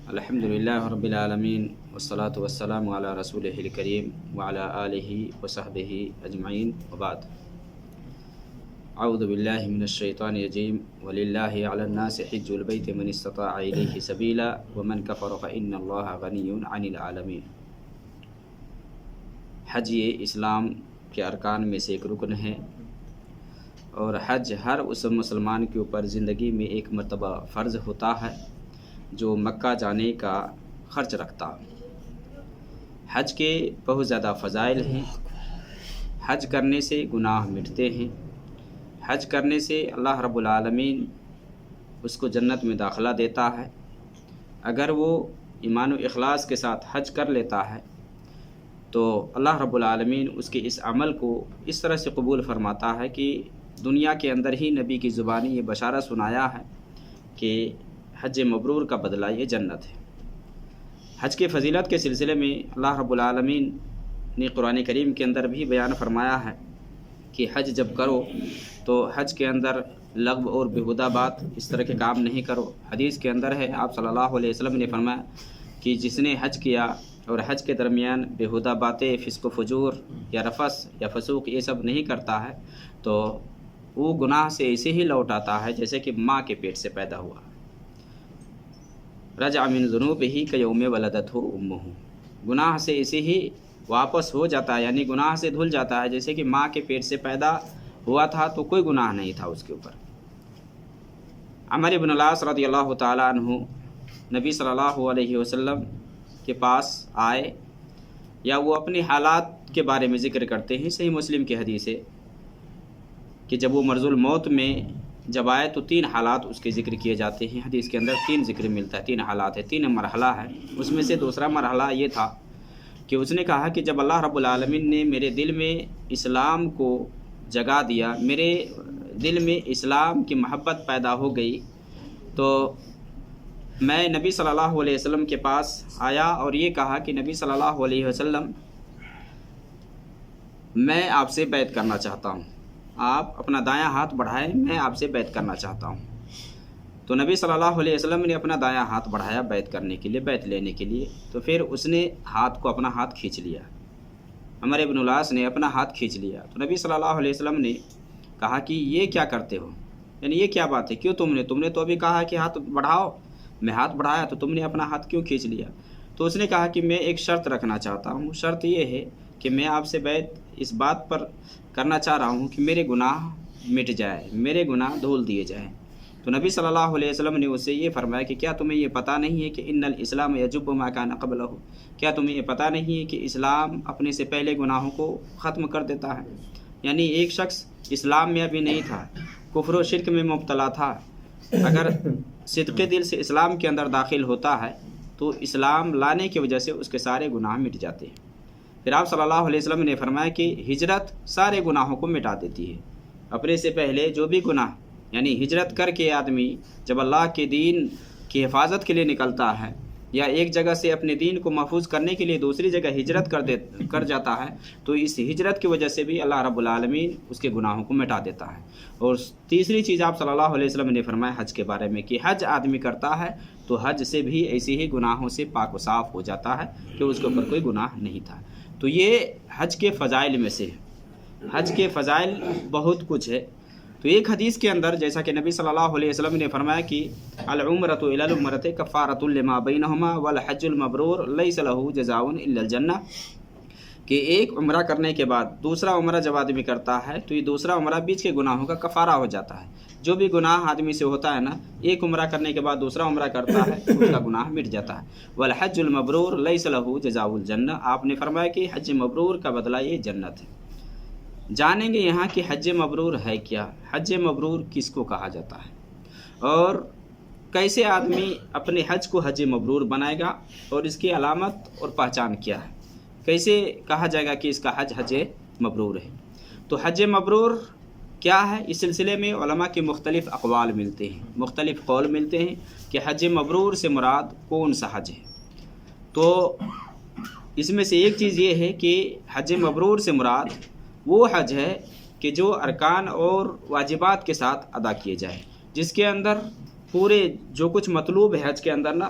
الحمدللہ رب العالمین والصلاة والسلام علی رسولہ الکریم وعلی آلہ وصحبہ اجمعین وبعد۔ اعوذ باللہ من الشیطان الرجیم وللہ علی الناس حج البیت من استطاع الیہ سبیلا ومن کفر فإن اللہ غنی عن العالمین۔ حج یہ اسلام کے ارکان میں سے ایک رکن ہے، اور حج ہر اس مسلمان کے اوپر زندگی میں ایک مرتبہ فرض ہوتا ہے جو مکہ جانے کا خرچ رکھتا۔ حج کے بہت زیادہ فضائل ہیں۔ حج کرنے سے گناہ مٹتے ہیں۔ حج کرنے سے اللہ رب العالمین اس کو جنت میں داخلہ دیتا ہے۔ اگر وہ ایمان و اخلاص کے ساتھ حج کر لیتا ہے تو اللہ رب العالمین اس کے اس عمل کو اس طرح سے قبول فرماتا ہے کہ دنیا کے اندر ہی نبی کی زبانی یہ بشارت سنایا ہے کہ حج مبرور کا بدلہ یہ جنت ہے۔ حج کے فضیلت کے سلسلے میں اللہ رب العالمین نے قرآن کریم کے اندر بھی بیان فرمایا ہے کہ حج جب کرو تو حج کے اندر لغو اور بیہودہ بات اس طرح کے کام نہیں کرو۔ حدیث کے اندر ہے، آپ صلی اللہ علیہ وسلم نے فرمایا کہ جس نے حج کیا اور حج کے درمیان بیہودہ باتیں، فسق و فجور یا رفث یا فسوق یہ سب نہیں کرتا ہے تو وہ گناہ سے ایسے ہی لوٹ آتا ہے جیسے کہ ماں کے پیٹ سے پیدا ہوا۔ رجع من ذنوبہ کیوم ولدتہ امہ، گناہ سے ایسے ہی واپس ہو جاتا ہے، یعنی گناہ سے دھل جاتا ہے جیسے کہ ماں کے پیٹ سے پیدا ہوا تھا تو کوئی گناہ نہیں تھا اس کے اوپر۔ عمر بن العاص رضی اللہ تعالیٰ عنہ نبی صلی اللہ علیہ وسلم کے پاس آئے، یا وہ اپنی حالات کے بارے میں ذکر کرتے ہیں، صحیح مسلم کی حدیث ہے کہ جب وہ مرض الموت میں جب آئے تو 3 حالات اس کے ذکر کیے جاتے ہیں۔ حدیث کے اندر 3 ذکر ملتا ہے، 3 حالات ہے، 3 مرحلہ ہے۔ اس میں سے دوسرا مرحلہ یہ تھا کہ اس نے کہا کہ جب اللہ رب العالمین نے میرے دل میں اسلام کو جگا دیا، میرے دل میں اسلام کی محبت پیدا ہو گئی، تو میں نبی صلی اللہ علیہ وسلم کے پاس آیا اور یہ کہا کہ نبی صلی اللہ علیہ وسلم میں آپ سے بیعت کرنا چاہتا ہوں، آپ اپنا دایاں ہاتھ بڑھائیں، میں آپ سے بیعت کرنا چاہتا ہوں۔ تو نبی صلی اللہ علیہ وسلم نے اپنا دایاں ہاتھ بڑھایا بیعت کرنے کے لیے، بیعت لینے کے لیے، تو پھر اس نے اپنا ہاتھ کھینچ لیا۔ عمر بن العاص نے اپنا ہاتھ کھینچ لیا تو نبی صلی اللہ علیہ وسلم نے کہا کہ یہ کیا کرتے ہو، یعنی یہ کیا بات ہے، کیوں تم نے تو ابھی کہا کہ ہاتھ بڑھاؤ، میں ہاتھ بڑھایا تو تم نے اپنا ہاتھ کیوں کھینچ لیا؟ تو اس نے کہا کہ میں ایک شرط رکھنا چاہتا ہوں، شرط یہ ہے کہ میں آپ سے بیعت اس بات پر کرنا چاہ رہا ہوں کہ میرے گناہ مٹ جائے، میرے گناہ دھول دیے جائیں۔ تو نبی صلی اللہ علیہ وسلم نے اس سے یہ فرمایا کہ کیا تمہیں یہ پتہ نہیں ہے کہ ان الاسلام یجب ما کان قبلہ، کیا تمہیں یہ پتہ نہیں ہے کہ اسلام اپنے سے پہلے گناہوں کو ختم کر دیتا ہے؟ یعنی ایک شخص اسلام میں ابھی نہیں تھا، کفر و شرک میں مبتلا تھا، اگر صدق دل سے اسلام کے اندر داخل ہوتا ہے تو اسلام لانے کی وجہ سے اس کے سارے گناہ مٹ جاتے ہیں۔ پھر آپ صلی اللہ علیہ وسلم نے فرمایا کہ ہجرت سارے گناہوں کو مٹا دیتی ہے۔ اپنے سے پہلے جو بھی گناہ، یعنی ہجرت کر کے آدمی جب اللہ کے دین کی حفاظت کے لیے نکلتا ہے یا ایک جگہ سے اپنے دین کو محفوظ کرنے کے لیے دوسری جگہ ہجرت کر جاتا ہے تو اس ہجرت کی وجہ سے بھی اللہ رب العالمین اس کے گناہوں کو مٹا دیتا ہے۔ اور تیسری چیز آپ صلی اللہ علیہ وسلم نے فرمایا حج کے بارے میں کہ حج آدمی کرتا ہے تو حج سے بھی ایسے ہی گناہوں سے پاک و صاف ہو جاتا ہے کہ اس کے اوپر کوئی گناہ نہیں تھا۔ تو یہ حج کے فضائل میں سے ہے۔ حج کے فضائل بہت کچھ ہے۔ تو ایک حدیث کے اندر جیسا کہ نبی صلی اللہ علیہ وسلم نے فرمایا کہ العمرۃ الی العمرۃ کفارۃ لما بینہما والحج المبرور لیس لہ جزاء الا الجنہ، کہ ایک عمرہ کرنے کے بعد دوسرا عمرہ جب آدمی کرتا ہے تو یہ دوسرا عمرہ بیچ کے گناہوں کا کفارہ ہو جاتا ہے۔ جو بھی گناہ آدمی سے ہوتا ہے نا، ایک عمرہ کرنے کے بعد دوسرا عمرہ کرتا ہے تو اس کا گناہ مٹ جاتا ہے۔ والحج المبرور لیس لہ جزاء الجنہ، آپ نے فرمایا کہ حج مبرور کا بدلہ یہ جنت ہے۔ جانیں گے یہاں کہ حج مبرور ہے کیا، حج مبرور کس کو کہا جاتا ہے، اور کیسے آدمی اپنے حج کو حج مبرور بنائے گا، اور اس کی علامت اور پہچان کیا ہے، کیسے کہا جائے گا کہ اس کا حج مبرور ہے۔ تو حج مبرور کیا ہے، اس سلسلے میں علماء کے مختلف اقوال ملتے ہیں، مختلف قول ملتے ہیں کہ حج مبرور سے مراد کون سا حج ہے۔ تو اس میں سے ایک چیز یہ ہے کہ حج مبرور سے مراد وہ حج ہے کہ جو ارکان اور واجبات کے ساتھ ادا کیے جائے، جس کے اندر پورے جو کچھ مطلوب ہے حج کے اندر نا،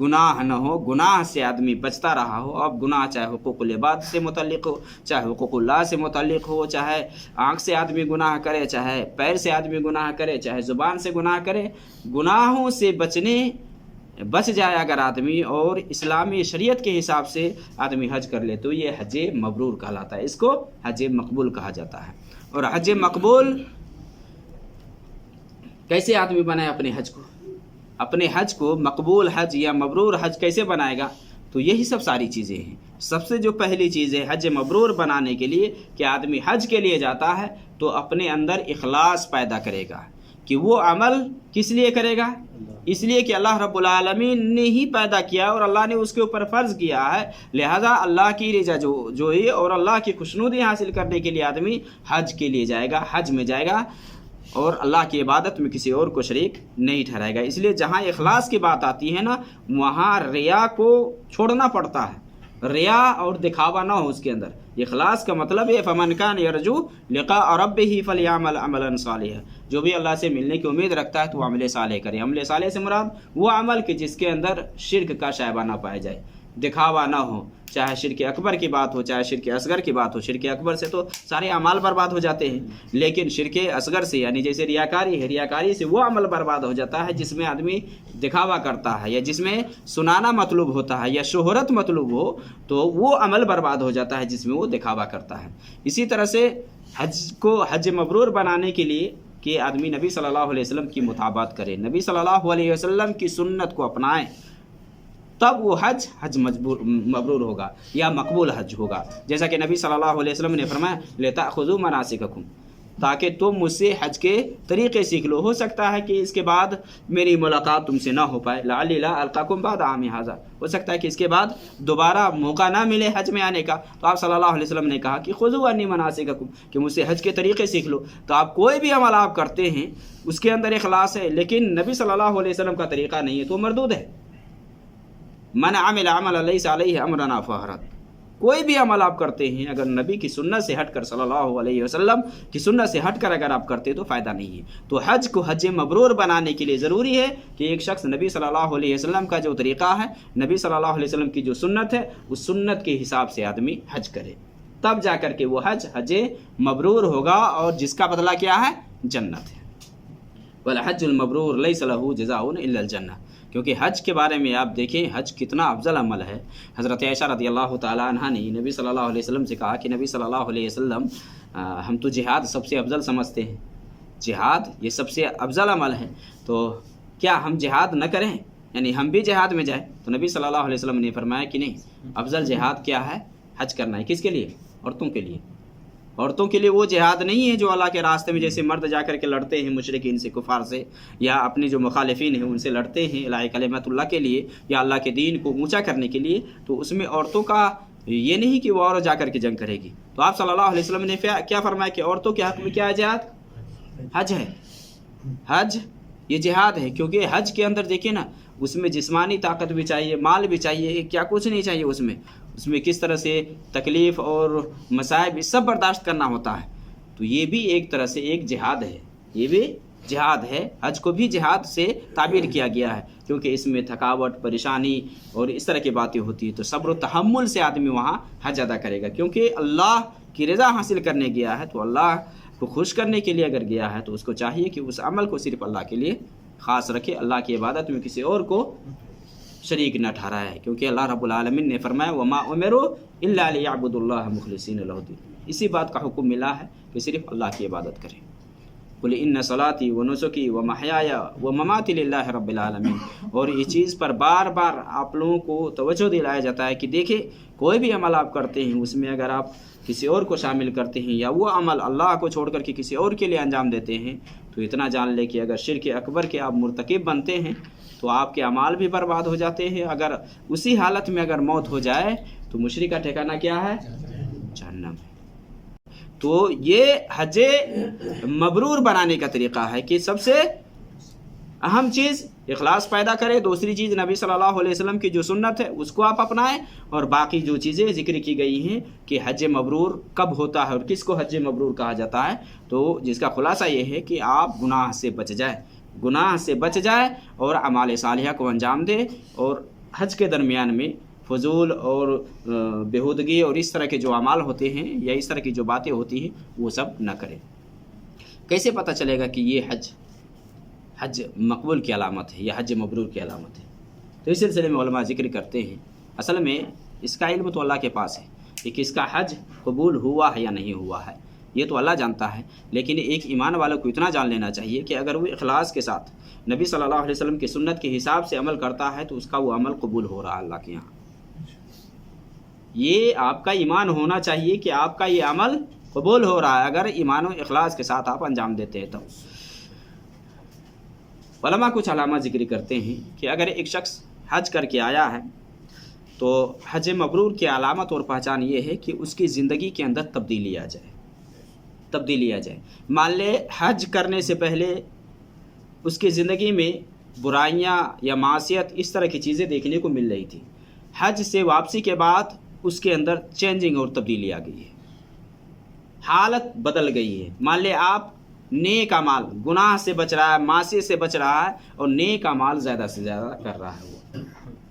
گناہ نہ ہو، گناہ سے آدمی بچتا رہا ہو. اب گناہ چاہے حقوق العباد سے متعلق ہو، چاہے حقوق اللہ سے متعلق ہو، چاہے آنکھ سے آدمی گناہ کرے، چاہے پیر سے آدمی گناہ کرے، چاہے زبان سے گناہ کرے، گناہوں سے بچ جائے اگر آدمی اور اسلامی شریعت کے حساب سے آدمی حج کر لے تو یہ حج مبرور کہلاتا ہے. اس کو حج مقبول کہا جاتا ہے. اور حج مقبول کیسے آدمی بنائے اپنے حج کو مقبول حج یا مبرور حج کیسے بنائے گا؟ تو یہی سب ساری چیزیں ہیں. سب سے جو پہلی چیز ہے حج مبرور بنانے کے لیے کہ آدمی حج کے لیے جاتا ہے تو اپنے اندر اخلاص پیدا کرے گا کہ وہ عمل کس لیے کرے گا؟ اس لیے کہ اللہ رب العالمین نے ہی پیدا کیا اور اللہ نے اس کے اوپر فرض کیا ہے، لہذا اللہ کی رضا جوئی اور اللہ کی خوشنودی حاصل کرنے کے لیے آدمی حج کے لیے جائے گا، حج میں جائے گا اور اللہ کی عبادت میں کسی اور کو شریک نہیں ٹھہرائے گا. اس لیے جہاں اخلاص کی بات آتی ہے نا وہاں ریا کو چھوڑنا پڑتا ہے. ریا اور دکھاوا نہ ہو اس کے اندر. اخلاص کا مطلب ہے فمن کان یرجو لقاء ربہ فلیعمل عملا صالحا، جو بھی اللہ سے ملنے کی امید رکھتا ہے تو وہ عمل صالح کرے. عمل صالح سے مراد وہ عمل کہ جس کے اندر شرک کا شائبہ نہ پایا جائے، دکھاوا نہ ہو، چاہے شرک اکبر کی بات ہو چاہے شرک اصغر کی بات ہو. شرک اکبر سے تو سارے اعمال برباد ہو جاتے ہیں، لیکن شرک اصغر سے یعنی جیسے ریاکاری ہے، ریاکاری سے وہ عمل برباد ہو جاتا ہے جس میں آدمی دکھاوا کرتا ہے یا جس میں سنانا مطلوب ہوتا ہے یا شہرت مطلوب ہو، تو وہ عمل برباد ہو جاتا ہے جس میں وہ دکھاوا کرتا ہے. اسی طرح سے حج کو حج مبرور بنانے کے لیے کہ آدمی نبی صلی اللہ علیہ وسلم کی مطابقت کرے، نبی صلی اللہ علیہ وسلم کی سنت کو اپنائیں، تب وہ حج مبرور ہوگا یا مقبول حج ہوگا. جیسا کہ نبی صلی اللہ علیہ وسلم نے فرمایا لِتَأْخُذُوا مَنَاسِكَكُمْ، تاکہ تم مجھ سے حج کے طریقے سیکھ لو. ہو سکتا ہے کہ اس کے بعد میری ملاقات تم سے نہ ہو پائے، لَعَلِّي لَا أَلْقَاكُمْ بَعْدَ عَامِي هَٰذَا، ہو سکتا ہے کہ اس کے بعد دوبارہ موقع نہ ملے حج میں آنے کا. تو آپ صلی اللہ علیہ وسلم نے کہا کہ خُذُوا عَنِّي مَنَاسِكَكُمْ، کہ مجھ سے حج کے طریقے سیکھ لو. تو آپ کوئی بھی عمل آپ کرتے ہیں اس کے اندر اخلاص ہے لیکن نبی صلی اللہ علیہ وسلم کا طریقہ نہیں ہے تو مردود ہے. من عمل عملا لیس علیہ امرنا فہو رد. کوئی بھی عمل آپ کرتے ہیں اگر نبی کی سنت سے ہٹ کر صلی اللہ علیہ وسلم کی سنت سے ہٹ کر اگر آپ کرتے تو فائدہ نہیں ہے. تو حج کو حج مبرور بنانے کے لیے ضروری ہے کہ ایک شخص نبی صلی اللہ علیہ وسلم کا جو طریقہ ہے، نبی صلی اللہ علیہ وسلم کی جو سنت ہے، اس سنت کے حساب سے آدمی حج کرے، تب جا کر کے وہ حج مبرور ہوگا اور جس کا بدلہ کیا ہے؟ جنت ہے. والحج المبرور لیس لہ جزاء الا الجنہ. کیونکہ حج کے بارے میں آپ دیکھیں حج کتنا افضل عمل ہے. حضرت عائشہ رضی اللہ تعالیٰ عنہ نے نبی صلی اللہ علیہ وسلم سے کہا کہ نبی صلی اللہ علیہ وسلم ہم تو جہاد سب سے افضل سمجھتے ہیں، جہاد یہ سب سے افضل عمل ہے، تو کیا ہم جہاد نہ کریں، یعنی ہم بھی جہاد میں جائیں؟ تو نبی صلی اللہ علیہ وسلم نے فرمایا کہ نہیں، افضل جہاد کیا ہے؟ حج کرنا ہے. کس کے لیے؟ عورتوں کے لیے. عورتوں کے لیے وہ جہاد نہیں ہے جو اللہ کے راستے میں جیسے مرد جا کر کے لڑتے ہیں مشرکین سے، کفار سے، یا اپنے جو مخالفین ہیں ان سے لڑتے ہیں الہی کلمت اللہ کے لیے یا اللہ کے دین کو اونچا کرنے کے لیے. تو اس میں عورتوں کا یہ نہیں کہ وہ عورت جا کر کے جنگ کرے گی. تو آپ صلی اللہ علیہ وسلم نے کیا فرمایا کہ عورتوں کے حق میں کیا ہے؟ جہاد. حج ہے، حج یہ جہاد ہے. کیونکہ حج کے اندر دیکھیں نا اس میں جسمانی طاقت بھی چاہیے، مال بھی چاہیے، کیا کچھ نہیں چاہیے اس میں کس طرح سے تکلیف اور مصائب سب برداشت کرنا ہوتا ہے. تو یہ بھی ایک طرح سے ایک جہاد ہے، یہ بھی جہاد ہے. حج کو بھی جہاد سے تعبیر کیا گیا ہے کیونکہ اس میں تھکاوٹ، پریشانی اور اس طرح کی باتیں ہوتی ہیں. تو صبر و تحمل سے آدمی وہاں حج ادا کرے گا کیونکہ اللہ کی رضا حاصل کرنے گیا ہے. تو اللہ کو خوش کرنے کے لیے اگر گیا ہے تو اس کو چاہیے کہ اس عمل کو صرف اللہ کے لیے خاص رکھے، اللہ کی عبادت میں کسی اور کو شریک نہ ٹھہرائے. کیونکہ اللہ رب العالمین نے فرمایا وَمَا أُمِرُوا إِلَّا لِيَعْبُدُوا اللَّهَ مُخْلِصِينَ لَهُ الدِّينَ. اسی بات کا حکم ملا ہے کہ صرف اللہ کی عبادت کریں. قُلْ إِنَّ صَلَاتِي وَنُسُكِي وَمَحْيَايَ وَمَمَاتِي لِلَّهِ رَبِّ الْعَالَمِينَ. اور یہ چیز پر بار بار آپ لوگوں کو توجہ دلایا جاتا ہے کہ دیکھیں کوئی بھی عمل آپ کرتے ہیں اس میں اگر آپ کسی اور کو شامل کرتے ہیں یا وہ عمل اللہ کو چھوڑ کر کے کسی اور کے لیے انجام دیتے ہیں تو اتنا جان لے کہ اگر شرک اکبر کے آپ مرتکب بنتے ہیں تو آپ کے اعمال بھی برباد ہو جاتے ہیں. اگر اسی حالت میں اگر موت ہو جائے تو مشرک کا ٹھکانہ کیا ہے؟ جہنم. تو یہ حج مبرور بنانے کا طریقہ ہے کہ سب سے اہم چیز اخلاص پیدا کرے، دوسری چیز نبی صلی اللہ علیہ وسلم کی جو سنت ہے اس کو آپ اپنائیں، اور باقی جو چیزیں ذکر کی گئی ہیں کہ حج مبرور کب ہوتا ہے اور کس کو حج مبرور کہا جاتا ہے، تو جس کا خلاصہ یہ ہے کہ آپ گناہ سے بچ جائیں، گناہ سے بچ جائے اور اعمال صالحہ کو انجام دے اور حج کے درمیان میں فضول اور بیہودگی اور اس طرح کے جو اعمال ہوتے ہیں یا اس طرح کی جو باتیں ہوتی ہیں وہ سب نہ کرے۔ کیسے پتہ چلے گا کہ یہ حج مقبول کی علامت ہے یا حج مبرور کی علامت ہے؟ تو اس سلسلے میں علماء ذکر کرتے ہیں اصل میں اس کا علم تو اللہ کے پاس ہے کہ اس کا حج قبول ہوا ہے یا نہیں ہوا ہے، یہ تو اللہ جانتا ہے، لیکن ایک ایمان والوں کو اتنا جان لینا چاہیے کہ اگر وہ اخلاص کے ساتھ نبی صلی اللہ علیہ وسلم کی سنت کے حساب سے عمل کرتا ہے تو اس کا وہ عمل قبول ہو رہا ہے اللہ کے یہاں۔ یہ آپ کا ایمان ہونا چاہیے کہ آپ کا یہ عمل قبول ہو رہا ہے اگر ایمان و اخلاص کے ساتھ آپ انجام دیتے ہیں تو۔ علماء کچھ علامات ذکر کرتے ہیں کہ اگر ایک شخص حج کر کے آیا ہے تو حج مبرور کی علامت اور پہچان یہ ہے کہ اس کی زندگی کے اندر تبدیلی آ جائے۔ مان لے حج کرنے سے پہلے اس کی زندگی میں برائیاں یا معصیت اس طرح کی چیزیں دیکھنے کو مل رہی تھی، حج سے واپسی کے بعد اس کے اندر چینجنگ اور تبدیلی آ گئی ہے، حالت بدل گئی ہے۔ مان لے آپ نیک اعمال، گناہ سے بچ رہا ہے، معصیت سے بچ رہا ہے اور نیک اعمال زیادہ سے زیادہ کر رہا ہے وہ،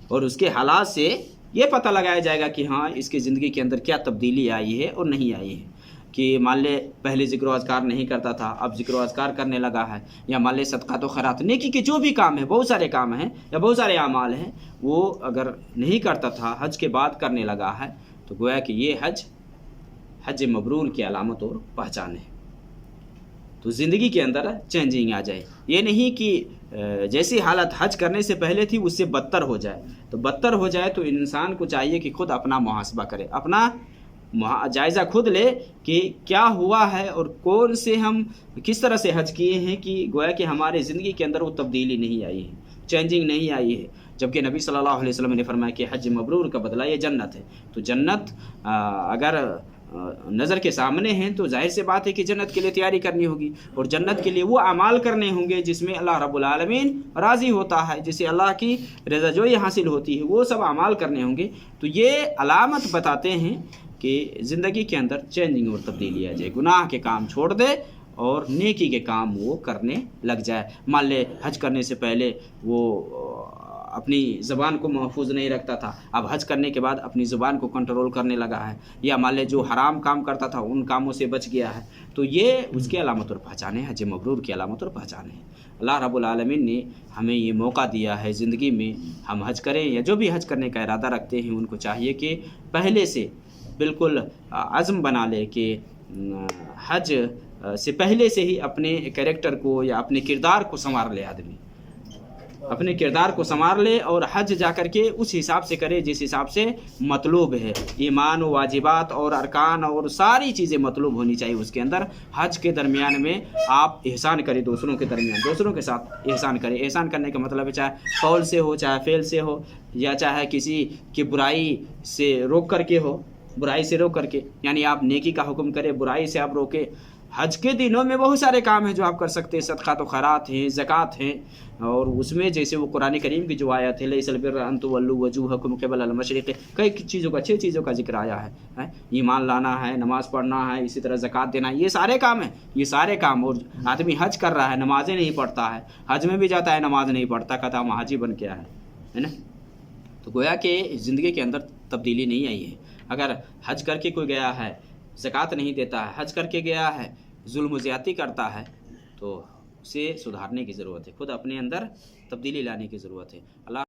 اور اس کے حالات سے یہ پتہ لگایا جائے گا کہ ہاں اس کی زندگی کے اندر کیا تبدیلی آئی ہے اور نہیں آئی ہے۔ کہ مان لے پہلے ذکر و اذکار نہیں کرتا تھا، اب ذکر و اذکار کرنے لگا ہے، یا مان لے صدقات و خیرات، نیکی کے جو بھی کام ہیں، بہت سارے کام ہیں یا بہت سارے اعمال ہیں، وہ اگر نہیں کرتا تھا حج کے بعد کرنے لگا ہے تو گویا کہ یہ حج مبرور کی علامت اور پہچان ہے۔ تو زندگی کے اندر چینجنگ آ جائے، یہ نہیں کہ جیسی حالت حج کرنے سے پہلے تھی اس سے بدتر ہو جائے۔ تو بدتر ہو جائے تو انسان کو چاہیے کہ خود اپنا محاسبہ کرے، اپنا جائزہ خود لے کہ کیا ہوا ہے اور کون سے ہم کس طرح سے حج کیے ہیں کہ گویا کہ ہمارے زندگی کے اندر وہ تبدیلی نہیں آئی ہے، چینجنگ نہیں آئی ہے، جبکہ نبی صلی اللہ علیہ وسلم نے فرمایا کہ حج مبرور کا بدلہ یہ جنت ہے۔ تو جنت اگر نظر کے سامنے ہیں تو ظاہر سے بات ہے کہ جنت کے لیے تیاری کرنی ہوگی، اور جنت کے لیے وہ اعمال کرنے ہوں گے جس میں اللہ رب العالمین راضی ہوتا ہے، جسے اللہ کی رضا جوئی حاصل ہوتی ہے، وہ سب اعمال کرنے ہوں گے۔ تو یہ علامت بتاتے ہیں کہ زندگی کے اندر چینجنگ اور تبدیلی آ جائے، گناہ کے کام چھوڑ دے اور نیکی کے کام وہ کرنے لگ جائے۔ مان لے حج کرنے سے پہلے وہ اپنی زبان کو محفوظ نہیں رکھتا تھا، اب حج کرنے کے بعد اپنی زبان کو کنٹرول کرنے لگا ہے، یا مان لے جو حرام کام کرتا تھا ان کاموں سے بچ گیا ہے، تو یہ اس کی علامت اور پہچان ہے، حج مبرور کی علامت اور پہچان ہے۔ اللہ رب العالمین نے ہمیں یہ موقع دیا ہے زندگی میں ہم حج کریں، یا جو بھی حج کرنے کا ارادہ رکھتے ہیں ان کو چاہیے کہ پہلے سے بالکل عزم بنا لے کہ حج سے پہلے سے ہی اپنے کریکٹر کو یا اپنے کردار کو سنوار لے، آدمی اپنے کردار کو سنوار لے اور حج جا کر کے اس حساب سے کرے جس حساب سے مطلوب ہے۔ ایمان و واجبات اور ارکان اور ساری چیزیں مطلوب ہونی چاہیے اس کے اندر۔ حج کے درمیان میں آپ احسان کریں دوسروں کے درمیان، دوسروں کے ساتھ احسان کریں۔ احسان کرنے کا مطلب ہے چاہے قول سے ہو، چاہے فعل سے ہو، یا چاہے کسی کی برائی سے روک کر کے ہو، برائی سے روک کر کے، یعنی آپ نیکی کا حکم کریں، برائی سے آپ روکیں۔ حج کے دنوں میں بہت سارے کام ہیں جو آپ کر سکتے ہیں، صدقات و خیرات ہیں، زکوٰۃ ہیں، اور اس میں جیسے وہ قرآن کریم کی جو آیت ہے لیس البر ان تولوا وجوہکم قبل المشرق، کئی چیزوں کا 6 چیزوں کا ذکر آیا ہے، ایمان لانا ہے، نماز پڑھنا ہے، اسی طرح زکوٰۃ دینا ہے، یہ سارے کام ہیں، یہ سارے کام۔ اور آدمی حج کر رہا ہے، نمازیں نہیں پڑھتا ہے، حج میں بھی جاتا ہے نماز نہیں پڑھتا، کہتا ہم حاجی بن کے آیا ہے نا۔ تو گویا کہ زندگی کے اندر تبدیلی نہیں آئی ہے۔ اگر حج کر کے کوئی گیا ہے، زکوٰۃ نہیں دیتا ہے، حج کر کے گیا ہے، ظلم و زیادتی کرتا ہے، تو اسے سدھارنے کی ضرورت ہے، خود اپنے اندر تبدیلی لانے کی ضرورت ہے۔ اللہ